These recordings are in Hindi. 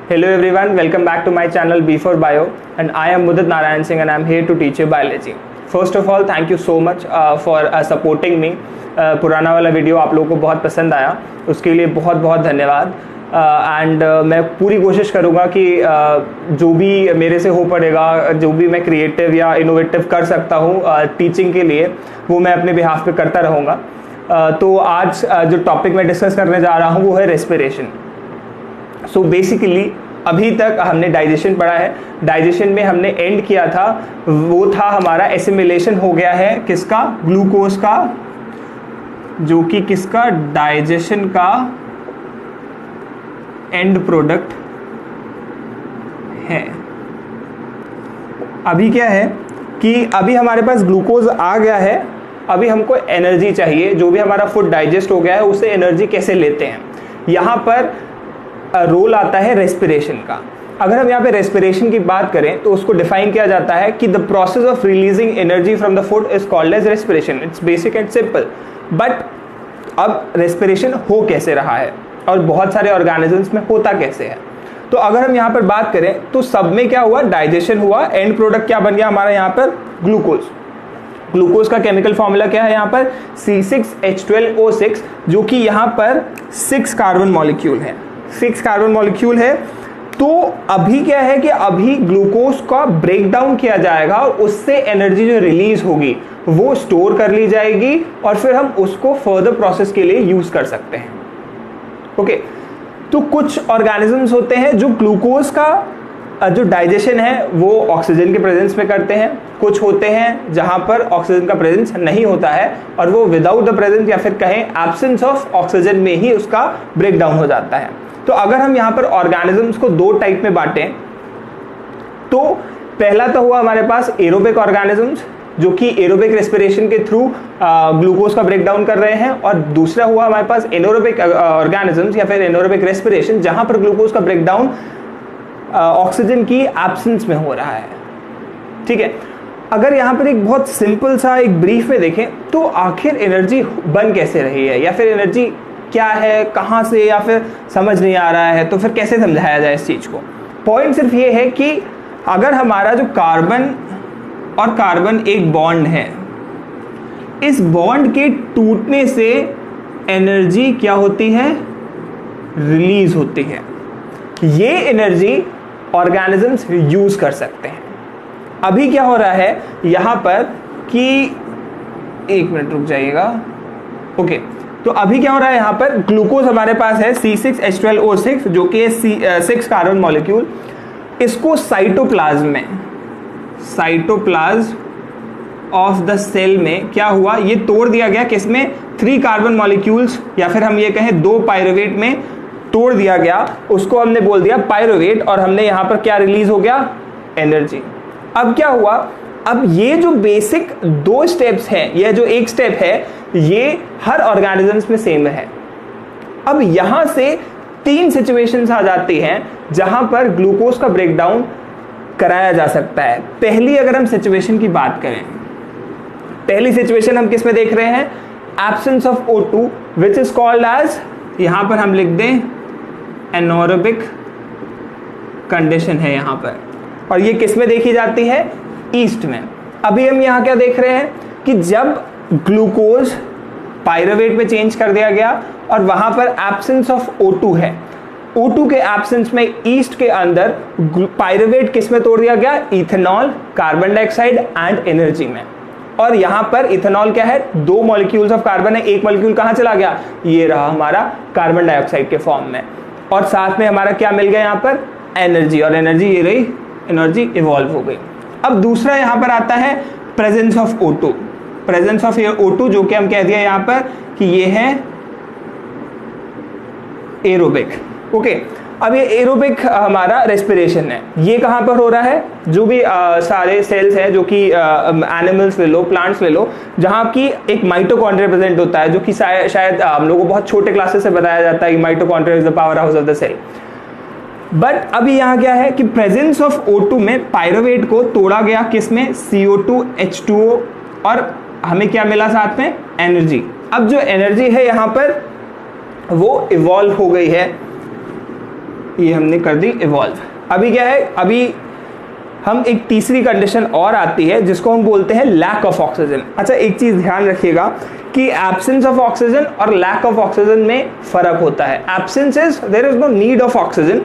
Hello everyone, welcome back to my channel B4 Bio and I am Mudit Narayan Singh and I am here to teach you biology. First of all, thank you so much for supporting me. पुराना वाला वीडियो आप लोगों को बहुत पसंद आया, उसके लिए बहुत बहुत धन्यवाद। एंड मैं पूरी कोशिश करूँगा कि जो भी मेरे से हो पड़ेगा, जो भी मैं क्रिएटिव या इनोवेटिव कर सकता हूँ टीचिंग के लिए, वो मैं अपने बिहाफ पे करता रहूँगा। तो आज जो टॉपिक मैं डिस्कस करने जा रहा हूँ वो है रेस्पिरेशन। सो बेसिकली अभी तक हमने डाइजेशन पढ़ा है। डाइजेशन में हमने एंड किया था, वो था हमारा एसिमिलेशन हो गया है किसका, ग्लूकोज का, जो कि किसका, डाइजेशन का एंड प्रोडक्ट है। अभी क्या है कि अभी हमारे पास ग्लूकोज आ गया है, अभी हमको एनर्जी चाहिए। जो भी हमारा फूड डाइजेस्ट हो गया है उससे एनर्जी कैसे लेते हैं, यहाँ पर रोल आता है रेस्पिरेशन का। अगर हम यहाँ पे रेस्पिरेशन की बात करें तो उसको डिफाइन किया जाता है कि the process of releasing energy from the food is called as respiration. It's basic and simple. But अब रेस्पिरेशन हो कैसे रहा है और बहुत सारे ऑर्गेनिजम्स में होता कैसे है, तो अगर हम यहाँ पर बात करें तो सब में क्या हुआ, डाइजेशन हुआ, एंड प्रोडक्ट क्या बन गया हमारा यहाँ पर, ग्लूकोज। ग्लूकोज का केमिकल फॉर्मूला क्या है यहाँ पर, C6H12O6, जो कि यहाँ पर 6 कार्बन मॉलिक्यूल है। 6 कार्बन मॉलिक्यूल है। तो अभी क्या है कि अभी ग्लूकोज का ब्रेक डाउन किया जाएगा और उससे एनर्जी जो रिलीज होगी वो स्टोर कर ली जाएगी और फिर हम उसको फर्दर प्रोसेस के लिए यूज कर सकते हैं। ओके, तो कुछ ऑर्गेनिजम्स होते हैं जो ग्लूकोज का जो डाइजेशन है वो ऑक्सीजन के प्रेजेंस में करते हैं। कुछ होते हैं जहां पर ऑक्सीजन का प्रेजेंस नहीं होता है और वो विदाउट द प्रेजेंस या फिर कहें एब्सेंस ऑफ ऑक्सीजन में ही उसका ब्रेक डाउन हो जाता है। तो अगर हम यहाँ पर ऑर्गेनिजम्स को दो टाइप में बांटें तो पहला तो हुआ हमारे पास एरोबिक ऑर्गेनिजम्स, जो कि एरोबिक रेस्पिरेशन के थ्रू ग्लूकोज का ब्रेक डाउन कर रहे हैं, और दूसरा हुआ हमारे पास एनोरोबिक ऑर्गेनिजम्स या फिर एनोरोबिक रेस्पिरेशन, जहां पर ग्लूकोज का ब्रेक डाउन ऑक्सीजन की एब्सेंस में हो रहा है। ठीक है, अगर यहाँ पर एक बहुत सिंपल सा एक ब्रीफ में देखें तो आखिर एनर्जी बन कैसे रही है या फिर एनर्जी क्या है, कहाँ से, या फिर समझ नहीं आ रहा है तो फिर कैसे समझाया जाए इस चीज को। पॉइंट सिर्फ ये है कि अगर हमारा जो कार्बन और कार्बन एक बॉन्ड है, इस बॉन्ड के टूटने से एनर्जी क्या होती है, रिलीज होती है। ये एनर्जी ऑर्गेनिजम्स यूज कर सकते हैं। अभी क्या हो रहा है यहां पर कि, एक मिनट रुक जाइएगा। ओके, तो अभी क्या हो रहा है यहाँ पर, ग्लूकोज हमारे पास है C6H12O6, जो कि 6 कार्बन मॉलिक्यूल। इसको साइटोप्लाज्म ऑफ द सेल में क्या हुआ, ये तोड़ दिया गया किसमें, 3 कार्बन मॉलिक्यूल्स या फिर हम ये कहें 2 पाइरुवेट में तोड़ दिया गया। उसको हमने बोल दिया पाइरुवेट और हमने यहाँ पर क्या रिलीज हो गया, एनर्जी। अब क्या हुआ, अब ये जो बेसिक 2 स्टेप्स हैं, यह जो एक स्टेप है, ये हर ऑर्गेनिजम्स में सेम है। अब यहां से 3 सिचुएशंस आ जाती हैं जहां पर ग्लूकोज का ब्रेकडाउन कराया जा सकता है। पहली अगर हम सिचुएशन की बात करें, पहली सिचुएशन हम किस में देख रहे हैं, absence of O2 which is called as, यहां पर हम लिख दें एनोरोबिक कंडीशन है यहां पर, और ये किस में देखी जाती है, ईस्ट में। अभी हम यहां क्या देख रहे हैं कि जब ग्लूकोज पाइरुवेट में चेंज कर दिया गया और वहां पर एब्सेंस ऑफ O2 है, O2 के एब्सेंस में ईस्ट के अंदर पाइरुवेट किस में तोड़ दिया गया, ethanol, carbon dioxide and energy में। और यहां पर इथेनॉल क्या है, 2 मॉलिक्यूल्स ऑफ कार्बन है, एक मॉलिक्यूल कहां चला गया, ये रहा हमारा कार्बन डाइऑक्साइड के फॉर्म में, और साथ में हमारा क्या मिल गया यहाँ पर, एनर्जी, और एनर्जी ये रही, एनर्जी इवॉल्व हो गई। अब दूसरा यहां पर आता है presence of O2, presence of O2, जो कि हम कह दिया यहां पर कि ये है एरोबिक। ओके, अब ये एरोबिक हमारा रेस्पिरेशन है, ये कहां पर हो रहा है, जो भी सारे सेल्स हैं, जो कि एनिमल्स ले लो, प्लांट्स ले लो, जहां की एक माइटोकॉन्ड्रिया प्रेजेंट होता है, जो कि शायद हम लोगों को बहुत छोटे क्लासेस से बताया जाता है कि mitochondria is the power house of the cell. But अभी यहाँ क्या है कि प्रेजेंस ऑफ O2 में पाइरुवेट को तोड़ा गया किसमें, CO2H2O, और हमें क्या मिला साथ में, एनर्जी। अब जो एनर्जी है यहाँ पर वो इवॉल्व हो गई है ये हमने कर दी इवॉल्व। अभी क्या है, अभी हम एक तीसरी कंडीशन और आती है जिसको हम बोलते हैं लैक ऑफ ऑक्सीजन। अच्छा, एक चीज ध्यान रखिएगा कि एब्सेंस ऑफ ऑक्सीजन और लैक ऑफ ऑक्सीजन में फर्क होता है। Absence is there is no need of oxygen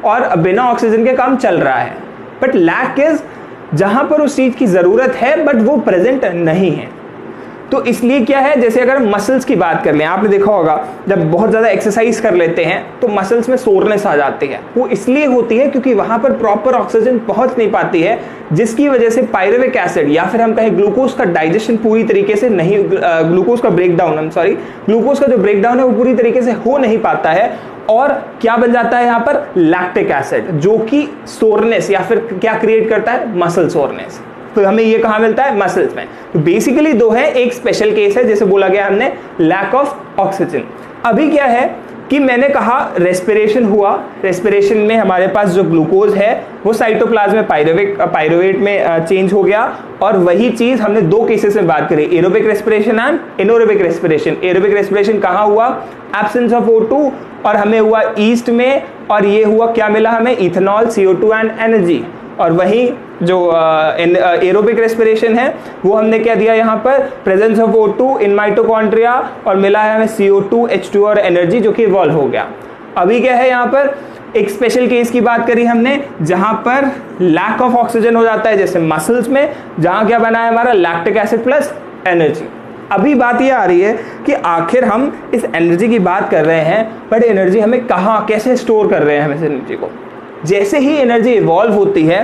और बिना ऑक्सीजन के काम चल रहा है, बट लैक इज जहां पर उस चीज की जरूरत है बट वो प्रेजेंट नहीं है। तो इसलिए क्या है, जैसे अगर मसल्स की बात कर लें, आपने देखा होगा जब बहुत ज़्यादा एक्सरसाइज कर लेते हैं तो मसल्स में सोरनेस आ जाती है। वो इसलिए होती है क्योंकि वहाँ पर प्रॉपर ऑक्सीजन पहुँच नहीं पाती है, जिसकी वजह से पायरुविक एसिड या फिर हम कहें ग्लूकोज का डाइजेशन पूरी तरीके से नहीं, ग्लूकोज का ब्रेकडाउन, ग्लूकोज का जो ब्रेकडाउन है वो पूरी तरीके से हो नहीं पाता है। और क्या बन जाता है यहाँ पर, लैक्टिक एसिड, जो कि सोरनेस या फिर क्या क्रिएट करता है, मसल सोरनेस। तो हमें ये कहाँ मिलता है, मसल्स में। तो बेसिकली दो है, एक स्पेशल केस है जैसे बोला गया हमने लैक ऑफ ऑक्सीजन। अभी क्या है कि मैंने कहा रेस्पिरेशन हुआ, रेस्पिरेशन में हमारे पास जो ग्लूकोज है वो साइटोप्लाज्म में पायरुवेट में चेंज हो गया। और वही चीज हमने दो केसेस में बात करी, aerobic respiration and anaerobic respiration. Aerobic respiration कहाँ हुआ, एब्सेंस ऑफ O2, और हमें हुआ ईस्ट में, और ये हुआ क्या मिला हमें, इथेनॉल, CO2 एंड एनर्जी। और वही जो एरोबिक रेस्पिरेशन है वो हमने क्या दिया यहाँ पर, presence of O2 in mitochondria, और मिला है हमें CO2, H2 और एनर्जी, जो कि इवॉल्व हो गया। अभी क्या है, यहाँ पर एक स्पेशल केस की बात करी हमने जहां पर लैक ऑफ ऑक्सीजन हो जाता है, जैसे मसल्स में, जहां क्या बना है हमारा, लैक्टिक एसिड प्लस एनर्जी। अभी बात ये आ रही है कि आखिर हम इस एनर्जी की बात कर रहे हैं, बट एनर्जी हमें कहाँ, कैसे स्टोर कर रहे हैं हम इस एनर्जी को। जैसे ही एनर्जी इवॉल्व होती है,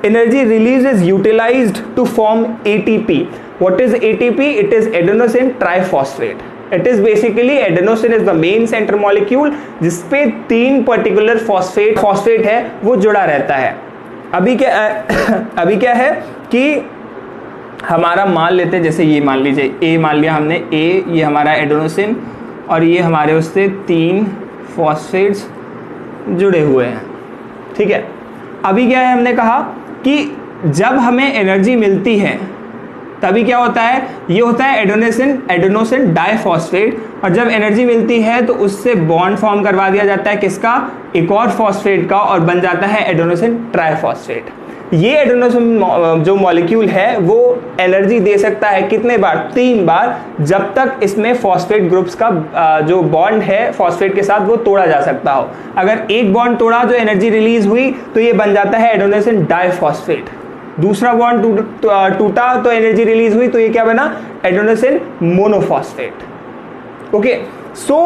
energy release is utilised to form ATP। What is ATP? It is adenosine triphosphate. It is basically, adenosine is the main centre molecule जिसपे 3 पर्टिकुलर फॉस्फेट है वो जुड़ा रहता है। अभी क्या है कि हमारा मान लेते हैं, जैसे ये मान लीजिए A मान लिया हमने, A ये हमारा एडेनोसिन और ये हमारे उससे 3 फॉस्फेट्स जुड़े हुए हैं, ठीक है। अभी क्या है, हमने कहा कि जब हमें एनर्जी मिलती है तभी क्या होता है, ये होता है एडेनोसिन डाइफॉस्फेट, और जब एनर्जी मिलती है तो उससे बॉन्ड फॉर्म करवा दिया जाता है किसका, एक और फॉस्फेट का, और बन जाता है एडेनोसिन ट्राइफॉस्फेट। ये एडेनोसिन जो मॉलिक्यूल है वो एनर्जी दे सकता है कितने बार, 3 बार, जब तक इसमें फॉस्फेट ग्रुप्स का जो बॉन्ड है फॉस्फेट के साथ वो तोड़ा जा सकता हो। अगर एक बॉन्ड तोड़ा, जो एनर्जी रिलीज हुई, तो ये बन जाता है एडेनोसिन डाइफॉस्फेट। दूसरा बॉन्ड टूटा तो एनर्जी रिलीज हुई, तो ये क्या बना, एडेनोसिन मोनोफॉस्फेट। ओके, सो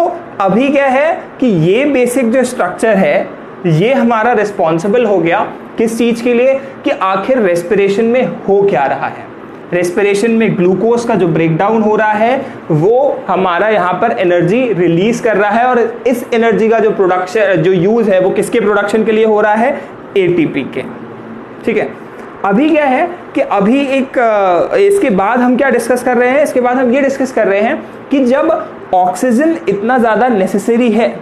अभी क्या है कि ये बेसिक जो स्ट्रक्चर है ये हमारा रिस्पॉन्सिबल हो गया किस चीज के लिए, कि आखिर रेस्पिरेशन में हो क्या रहा है। रेस्पिरेशन में ग्लूकोज का जो ब्रेकडाउन हो रहा है वो हमारा यहाँ पर एनर्जी रिलीज कर रहा है, और इस एनर्जी का जो प्रोडक्शन, जो यूज है वो किसके प्रोडक्शन के लिए हो रहा है, ATP के, ठीक है। अभी क्या है कि अभी इसके बाद हम क्या डिस्कस कर रहे हैं, इसके बाद हम ये डिस्कस कर रहे हैं कि जब ऑक्सीजन इतना ज़्यादा नेसेसरी है।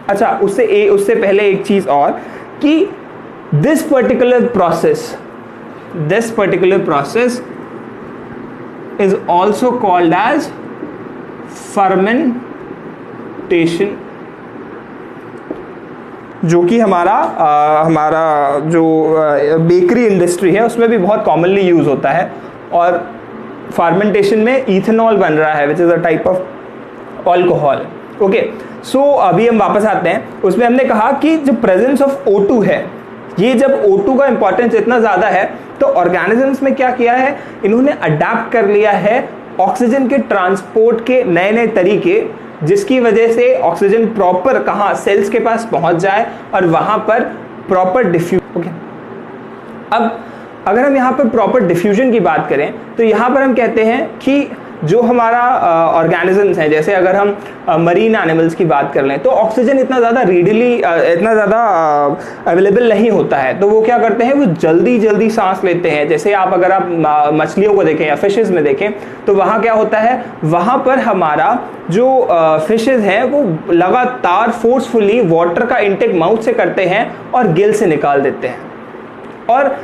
अच्छा, उससे पहले एक चीज़ और, कि this particular process is also called as fermentation, जो कि हमारा जो बेकरी इंडस्ट्री है उसमें भी बहुत कॉमनली यूज होता है। और फर्मेंटेशन में इथेनॉल बन रहा है, which is a type of alcohol. Okay, so अभी हम वापस आते हैं, उसमें हमने कहा कि जो प्रेजेंस ऑफ O2 है, ये जब O2 का इंपॉर्टेंस इतना ज़्यादा है तो ऑर्गेनिजम्स में क्या किया है, इन्होंने अडेप्ट कर लिया है ऑक्सीजन के ट्रांसपोर्ट के नए नए तरीके, जिसकी वजह से ऑक्सीजन प्रॉपर कहाँ, सेल्स के पास पहुंच जाए और वहाँ पर प्रॉपर डिफ्यूजन। ओके, अब अगर हम यहाँ पर प्रॉपर डिफ्यूजन की बात करें तो यहाँ पर हम कहते हैं कि जो हमारा ऑर्गेनिजम्स हैं, जैसे अगर हम मरीन एनिमल्स की बात कर लें, तो ऑक्सीजन इतना ज़्यादा अवेलेबल नहीं होता है, तो वो क्या करते हैं, वो जल्दी सांस लेते हैं। जैसे अगर आप मछलियों को देखें या फिशेस में देखें तो वहाँ क्या होता है, वहाँ पर हमारा जो फिशेस हैं वो लगातार फोर्सफुली वाटर का इंटेक माउथ से करते हैं और गिल से निकाल देते हैं। और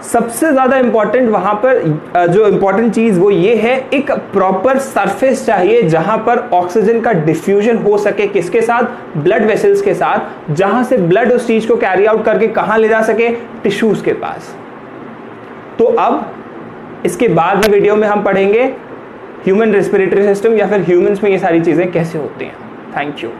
सबसे ज़्यादा इंपॉर्टेंट वहाँ पर जो इंपॉर्टेंट चीज़ वो ये है, एक प्रॉपर सरफेस चाहिए जहाँ पर ऑक्सीजन का डिफ्यूजन हो सके, किसके साथ, ब्लड वेसल्स के साथ, जहाँ से ब्लड उस चीज़ को कैरी आउट करके कहाँ ले जा सके, टिश्यूज़ के पास। तो अब इसके बाद में वीडियो में हम पढ़ेंगे ह्यूमन रेस्पिरेटरी सिस्टम या फिर ह्यूमंस में ये सारी चीज़ें कैसे होती हैं। Thank you.